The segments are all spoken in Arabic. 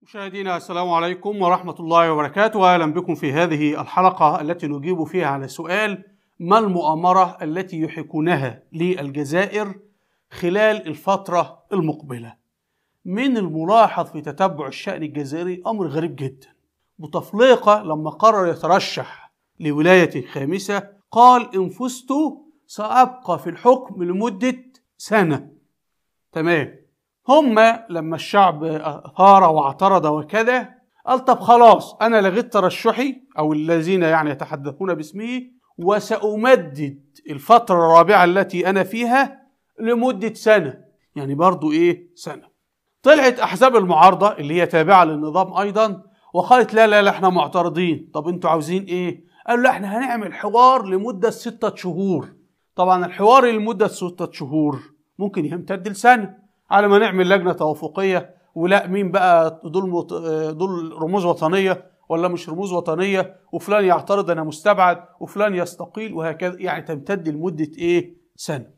مشاهدينا السلام عليكم ورحمة الله وبركاته. أهلا بكم في هذه الحلقة التي نجيب فيها على سؤال: ما المؤامرة التي يحيكونها للجزائر خلال الفترة المقبلة؟ من الملاحظ في تتبع الشأن الجزائري أمر غريب جدا. بوتفليقة لما قرر يترشح لولاية خامسة قال: إن فزت سأبقى في الحكم لمدة سنة. تمام. هما لما الشعب أثار واعترض وكذا قال: طب خلاص أنا لغيت ترشحي، أو الذين يتحدثون باسمه، وسأمدد الفترة الرابعة التي أنا فيها لمدة سنة. يعني برضو سنة. طلعت أحزاب المعارضة اللي هي تابعة للنظام أيضا وقالت: لا احنا معترضين. طب انتوا عاوزين ايه؟ قالوا: لا احنا هنعمل حوار لمدة 6 شهور. طبعا الحوار لمدة 6 شهور ممكن يمتد لسنة، على ما نعمل لجنة توافقية، ولا مين بقى دول رموز وطنية ولا مش رموز وطنية، وفلان يعترض أنا مستبعد، وفلان يستقيل، وهكذا. يعني تمتد لمدة سنة.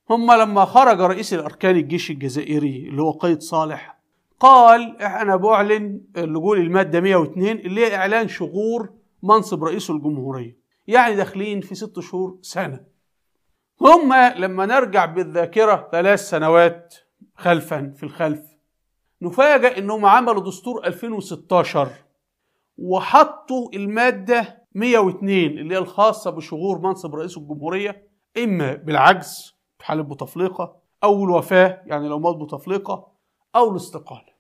هم لما خرج رئيس الأركان الجيش الجزائري اللي هو قيد صالح قال: أنا بعلن اللجوء للمادة 102 اللي هي إعلان شغور منصب رئيس الجمهورية، يعني داخلين في 6 شهور سنة. هم لما نرجع بالذاكرة 3 سنوات خلفا في الخلف نفاجأ انهم عملوا دستور 2016 وحطوا المادة 102 اللي هي الخاصة بشغور منصب رئيس الجمهورية، اما بالعجز في حالة بوتفليقة، او الوفاة يعني لو مات بوتفليقة، او الاستقالة.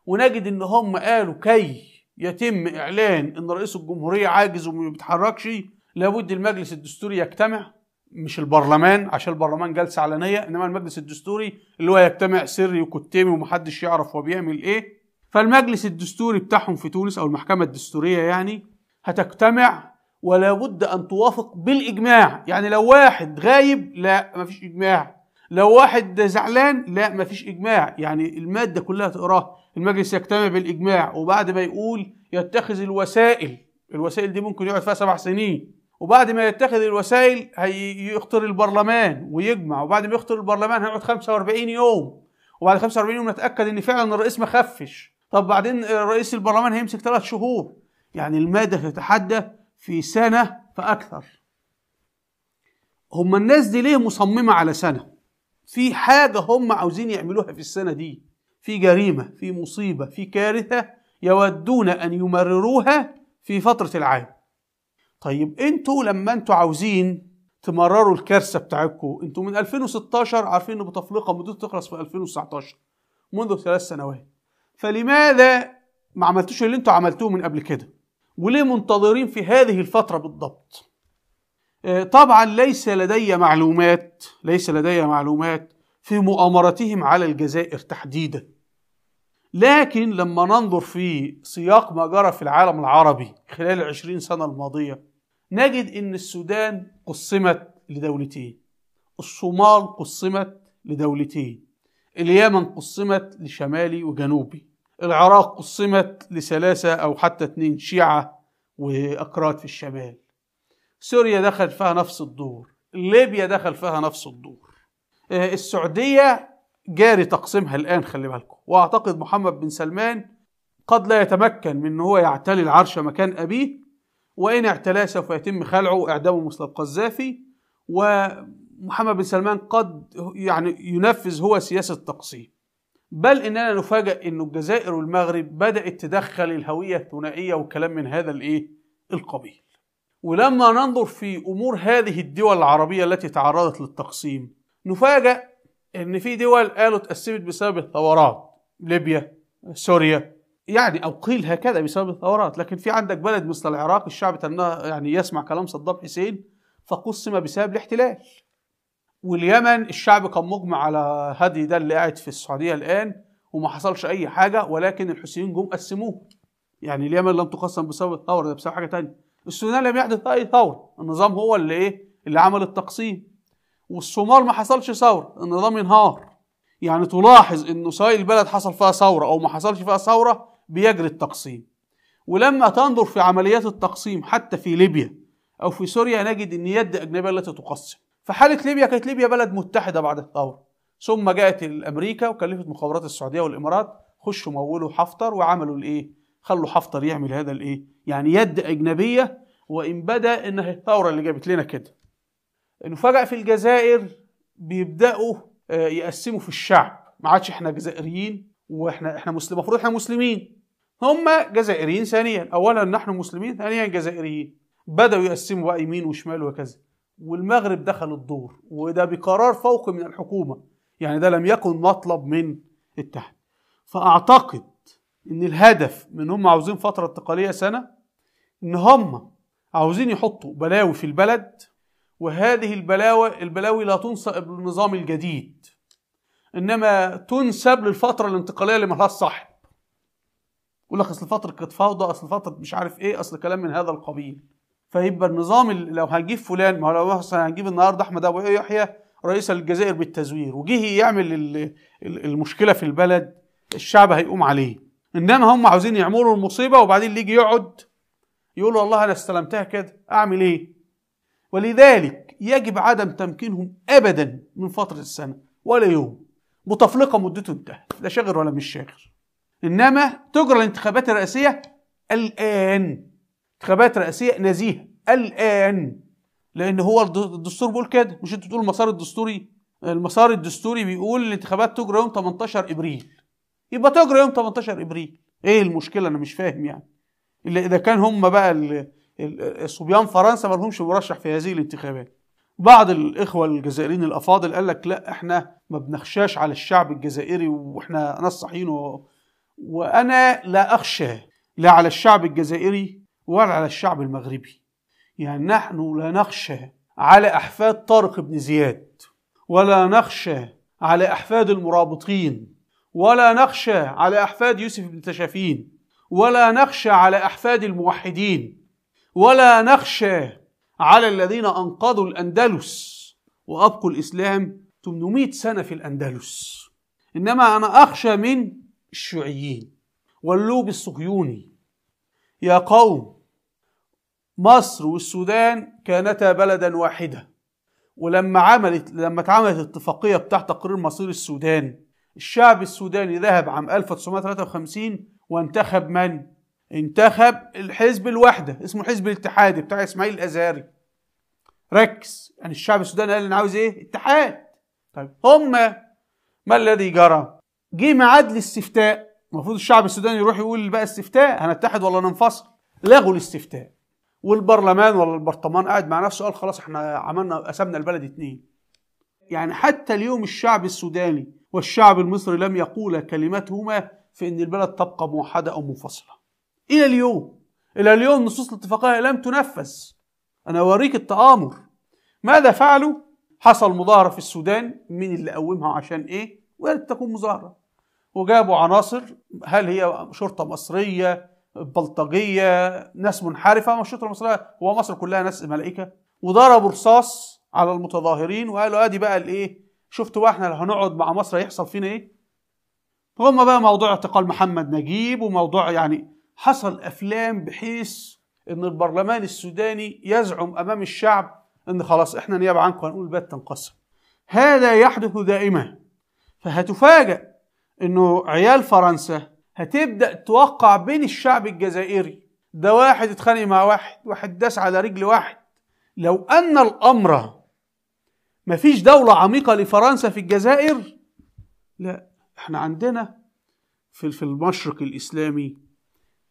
ونجد ان هم قالوا كي يتم اعلان ان رئيس الجمهورية عاجز وما بيتحركش لابد المجلس الدستوري يجتمع، مش البرلمان عشان البرلمان جلسة علنية، انما المجلس الدستوري اللي هو يجتمع سري وكتامي ومحدش يعرف هو بيعمل ايه. فالمجلس الدستوري بتاعهم في تونس او المحكمة الدستورية يعني هتجتمع، ولا بد ان توافق بالاجماع. يعني لو واحد غايب لا مفيش اجماع، لو واحد زعلان لا مفيش اجماع. يعني المادة كلها تقراها: المجلس يجتمع بالاجماع، وبعد ما يقول يتخذ الوسائل دي ممكن يقعد فيها 7 سنين، وبعد ما يتخذ الوسائل هيختار البرلمان ويجمع، وبعد ما يختار البرلمان هيقعد 45 يوم، وبعد 45 يوم نتأكد ان فعلا الرئيس ما خفش. طب بعدين رئيس البرلمان هيمسك 3 شهور. يعني المادة تتحدى في سنة فأكثر. هم الناس دي ليه مصممة على سنة؟ في حاجة هم عاوزين يعملوها في السنة دي، في جريمة، في مصيبة، في كارثة يودون أن يمرروها في فترة العام. طيب انتوا لما انتوا عاوزين تمرروا الكارثه بتاعتكم، انتوا من 2016 عارفين ان بوتفليقه مدته تخلص في 2019 منذ 3 سنوات. فلماذا ما عملتوش اللي انتوا عملتوه من قبل كده؟ وليه منتظرين في هذه الفتره بالضبط؟ طبعا ليس لدي معلومات في مؤامرتهم على الجزائر تحديدا، لكن لما ننظر في سياق ما جرى في العالم العربي خلال 20 سنة الماضية نجد ان السودان قسمت لدولتين، الصومال قسمت لدولتين، اليمن قسمت لشمالي وجنوبي، العراق قسمت ل3 أو حتى 2، شيعة وأكراد في الشمال، سوريا دخل فيها نفس الدور، ليبيا دخل فيها نفس الدور، السعودية جاري تقسيمها الآن خلي بالكم. وأعتقد محمد بن سلمان قد لا يتمكن من أنه هو يعتلي العرش مكان أبيه، وإن اعتلاه سوف يتم خلعه وإعدامه مثل القذافي، ومحمد بن سلمان قد ينفذ هو سياسة تقسيم. بل إننا نفاجأ أن الجزائر والمغرب بدأت تدخل الهوية الثنائية وكلام من هذا القبيل. ولما ننظر في أمور هذه الدول العربية التي تعرضت للتقسيم نفاجأ ان في دول قالوا اتقسمت بسبب الثورات، ليبيا، سوريا، او قيل هكذا بسبب الثورات. لكن في عندك بلد مثل العراق الشعب يسمع كلام صدام حسين فقسم بسبب الاحتلال. واليمن الشعب كان مجمع على هدي ده اللي قاعد في السعودية الآن وما حصلش أي حاجة، ولكن الحوثيين جم قسموه. يعني اليمن لم تقسم بسبب الثورة، ده بسبب حاجة تانية. السودان لم يحدث أي ثورة، النظام هو اللي عمل التقسيم. والصومال ما حصلش ثورة، النظام ينهار. يعني تلاحظ انه سواء البلد حصل فيها ثورة او ما حصلش فيها ثورة بيجري التقسيم. ولما تنظر في عمليات التقسيم حتى في ليبيا او في سوريا نجد ان يد اجنبية التي تقسم. في حالة ليبيا كانت ليبيا بلد متحدة بعد الثورة، ثم جاءت الامريكا وكلفت مخابرات السعودية والامارات خشوا مولوا حفتر وعملوا الايه، خلوا حفتر يعمل هذا الايه، يعني يد اجنبيه، وان بدا انها الثوره اللي جابت لنا كده. انه فجأة في الجزائر بيبداوا يقسموا في الشعب، ما عادش احنا جزائريين واحنا مسلمين، المفروض احنا مسلمين، هم جزائريين ثانيا، اولا نحن مسلمين ثانيا جزائريين. بداوا يقسموا بقى يمين وشمال وكذا، والمغرب دخل الدور، وده بقرار فوقي من الحكومه، يعني ده لم يكن مطلب من التحت. فاعتقد ان الهدف من هم عاوزين فتره انتقاليه سنه، ان هم عاوزين يحطوا بلاوي في البلد، وهذه البلاوي لا تنسب للنظام الجديد، انما تنسب للفتره الانتقاليه اللي ملهاش صاحب. يقول لك اصل الفتره كانت فوضى، اصل الفتره مش عارف ايه، اصل كلام من هذا القبيل. فيبقى النظام لو هنجيب فلان، ما هو لو مثلا هنجيب النهارده احمد ابو يحيى رئيس الجزائر بالتزوير، وجيه يعمل المشكله في البلد، الشعب هيقوم عليه. انما هم عاوزين يعملوا المصيبه، وبعدين اللي يجي يقعد يقول والله انا استلمتها كده، اعمل ايه؟ ولذلك يجب عدم تمكينهم ابدا من فتره السنه ولا يوم، بتفلقه مدته انتهت، لا شاغر ولا مش شاغر. انما تجرى الانتخابات الرئاسيه الان، انتخابات رئاسيه نزيهه الان، لان هو الدستور بيقول كده، مش انتوا بتقولوا المسار الدستوري؟ المسار الدستوري بيقول الانتخابات تجرى يوم 18 ابريل، يبقى تجرى يوم 18 ابريل. ايه المشكله؟ انا مش فاهم يعني، الا اذا كان هم بقى الصبيان فرنسا ما لهمش مرشح في هذه الانتخابات. بعض الاخوه الجزائريين الافاضل قال لك لا احنا ما بنخشاش على الشعب الجزائري واحنا ناس صحيين وانا لا اخشى لا على الشعب الجزائري ولا على الشعب المغربي. يعني نحن لا نخشى على احفاد طارق بن زياد، ولا نخشى على احفاد المرابطين، ولا نخشى على احفاد يوسف بن تشافين، ولا نخشى على احفاد الموحدين، ولا نخشى على الذين أنقذوا الأندلس وأبقوا الإسلام 800 سنة في الأندلس. إنما أنا أخشى من الشيوعيين واللوبي الصهيوني. يا قوم، مصر والسودان كانتا بلدا واحدة، ولما اتعملت اتفاقية بتاع تقرير مصير السودان، الشعب السوداني ذهب عام 1953 وانتخب من؟ انتخب الحزب الوحدة، اسمه الحزب الاتحادي بتاع اسماعيل الازهري. ركز، يعني الشعب السوداني قال انا عاوز ايه؟ اتحاد. طيب ما الذي جرى؟ جه ميعاد الاستفتاء، المفروض الشعب السوداني يروح يقول بقى استفتاء، هنتحد ولا ننفصل؟ لغوا الاستفتاء، والبرلمان ولا البرطمان قاعد مع نفسه قال خلاص احنا قسمنا البلد 2. يعني حتى اليوم الشعب السوداني والشعب المصري لم يقولا كلمتهما في ان البلد تبقى موحدة او منفصلة. الى اليوم نصوص الاتفاقية لم تنفذ. انا اوريك التآمر. ماذا فعلوا؟ حصل مظاهرة في السودان، مين اللي قومها عشان ايه؟ وارد تكون مظاهرة، وجابوا عناصر، هل هي شرطة مصرية، بلطجية، ناس منحرفة؟ مش الشرطة المصرية، هو مصر كلها ناس ملائكة، وضربوا رصاص على المتظاهرين وقالوا ادي بقى الايه، شفتوا بقى احنا لو هنقعد مع مصر هيحصل فينا ايه؟ هم بقى موضوع اعتقال محمد نجيب، وموضوع يعني حصل افلام بحيث ان البرلمان السوداني يزعم امام الشعب ان خلاص احنا نيابه عنكم هنقول البلد تنقسم. هذا يحدث دائما. فهتفاجأ انه عيال فرنسا هتبدأ توقع بين الشعب الجزائري، ده واحد اتخانق مع واحد داس على رجل واحد. لو ان الامر مفيش دولة عميقة لفرنسا في الجزائر، لا احنا عندنا في المشرق الاسلامي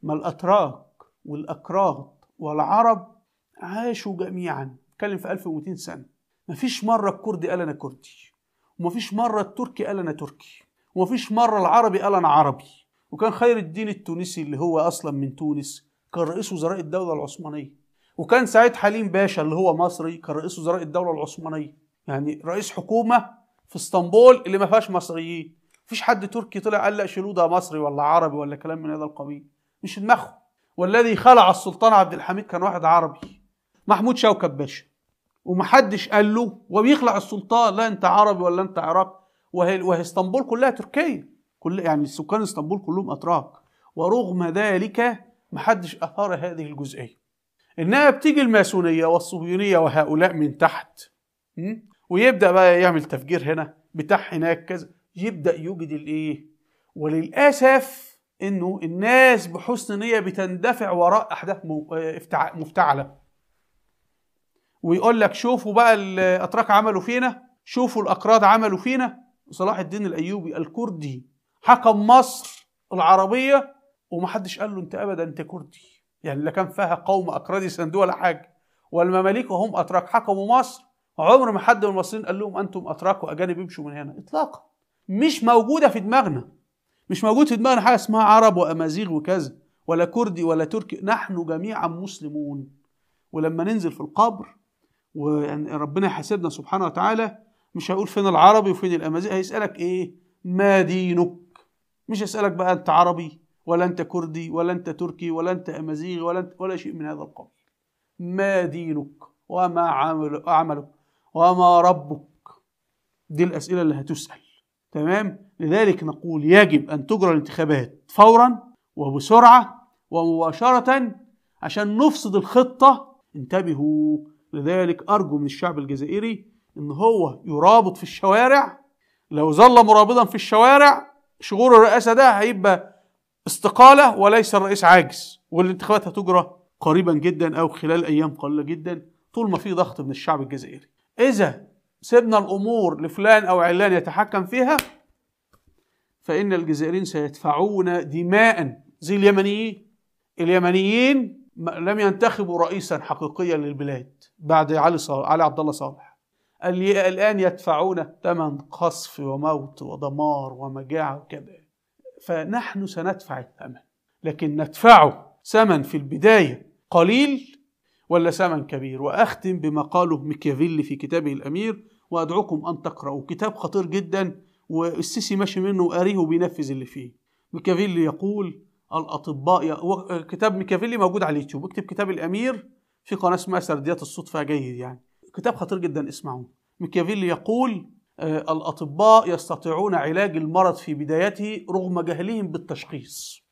ما الاتراك والاكراد والعرب عاشوا جميعا، اتكلم في 1200 سنة. مفيش مرة الكردي قال انا كردي، ومفيش مرة التركي قال انا تركي، ومفيش مرة العربي قال انا عربي. وكان خير الدين التونسي اللي هو اصلا من تونس كان رئيس وزراء الدولة العثمانية، وكان سعيد حليم باشا اللي هو مصري كان رئيس وزراء الدولة العثمانية. يعني رئيس حكومة في اسطنبول اللي ما فيهاش مصريين. مفيش حد تركي طلع قال لا شيلوه ده مصري ولا عربي ولا كلام من هذا القبيل، مش دماغه. والذي خلع السلطان عبد الحميد كان واحد عربي، محمود شوكت باشا، ومحدش قال له وبيخلع السلطان لا انت عربي ولا انت عراق. وهي اسطنبول كلها تركية، يعني سكان اسطنبول كلهم اتراك، ورغم ذلك محدش اثار هذه الجزئية. انها بتيجي الماسونية والصهيونية وهؤلاء من تحت، ويبدأ بقى يعمل تفجير هنا بتاع هناك كذا، يبدأ يوجد الايه، وللأسف إنه الناس بحسن نية بتندفع وراء أحداث مفتعلة، ويقول لك شوفوا بقى الأتراك عملوا فينا، شوفوا الأكراد عملوا فينا. صلاح الدين الأيوبي الكردي حكم مصر العربية ومحدش قال له أنت أبدا أنت كردي، يعني لا كان فيها قوم أكراد يساندوه ولا حاجة، والمماليك وهم أتراك حكموا مصر، عمر ما حد من المصريين قال لهم أنتم أتراك وأجانب يمشوا من هنا إطلاقا. مش موجودة في دماغنا، مش موجود في دماغنا حاجة اسمها عرب وأمازيغ وكذا، ولا كردي ولا تركي، نحن جميعا مسلمون. ولما ننزل في القبر وربنا يحاسبنا سبحانه وتعالى، مش هيقول فين العربي وفين الأمازيغ، هيسألك إيه؟ ما دينك؟ مش هيسألك بقى أنت عربي ولا أنت كردي ولا أنت تركي ولا أنت أمازيغ ولا شيء من هذا القبيل. ما دينك وما عملك وما ربك؟ دي الأسئلة اللي هتسأل. تمام؟ لذلك نقول يجب أن تجرى الانتخابات فورا وبسرعة ومباشرة عشان نفسد الخطة. انتبهوا. لذلك أرجو من الشعب الجزائري إن هو يرابط في الشوارع. لو ظل مرابطا في الشوارع شغور الرئاسة ده هيبقى استقالة وليس الرئيس عاجز، والانتخابات هتجرى قريبا جدا أو خلال أيام قليلة جدا طول ما في ضغط من الشعب الجزائري. إذا سيبنا الأمور لفلان أو علان يتحكم فيها فإن الجزائريين سيدفعون دماء زي اليمنيين لم ينتخبوا رئيسا حقيقيا للبلاد بعد علي عبد الله صالح، الآن يدفعون ثمن قصف وموت ودمار ومجاعة وكذا. فنحن سندفع الثمن، لكن ندفعه ثمن في البداية قليل ولا ثمن كبير؟ وأختم بما قاله ميكافيلي في كتابه الأمير، وأدعوكم أن تقرأوا كتاب خطير جدا والسيسي ماشي منه وقاريه وبينفذ اللي فيه. ميكافيلي يقول الأطباء، كتاب ميكافيلي موجود على اليوتيوب، اكتب كتاب الأمير في قناة اسمها سرديات الصدفة جيد، يعني كتاب خطير جدا اسمعوه. ميكافيلي يقول الأطباء يستطيعون علاج المرض في بدايته رغم جهلهم بالتشخيص،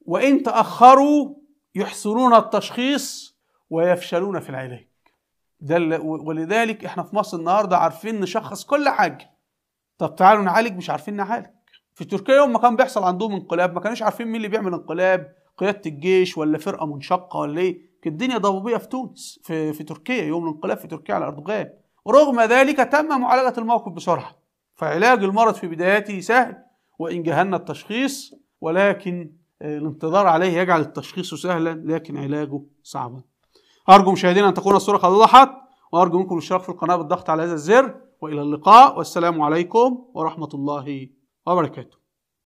وإن تأخروا يحسنون التشخيص ويفشلون في العلاج. ولذلك احنا في مصر النهارده عارفين نشخص كل حاجة، طب تعالوا نعالج مش عارفين نعالج. في تركيا يوم ما كان بيحصل عندهم انقلاب ما كانوش عارفين مين اللي بيعمل انقلاب، قيادة الجيش ولا فرقة منشقة ولا ايه. كانت الدنيا ضبابية في تونس في تركيا يوم الانقلاب في تركيا على أردوغان، ورغم ذلك تم معالجة الموقف بسرعة. فعلاج المرض في بدايته سهل وإن جهلنا التشخيص، ولكن الانتظار عليه يجعل التشخيص سهلا لكن علاجه صعبا. أرجو مشاهدينا أن تكون الصورة قد وضحت، وأرجو منكم الاشتراك في القناة بالضغط على هذا الزر، وإلى اللقاء والسلام عليكم ورحمة الله وبركاته.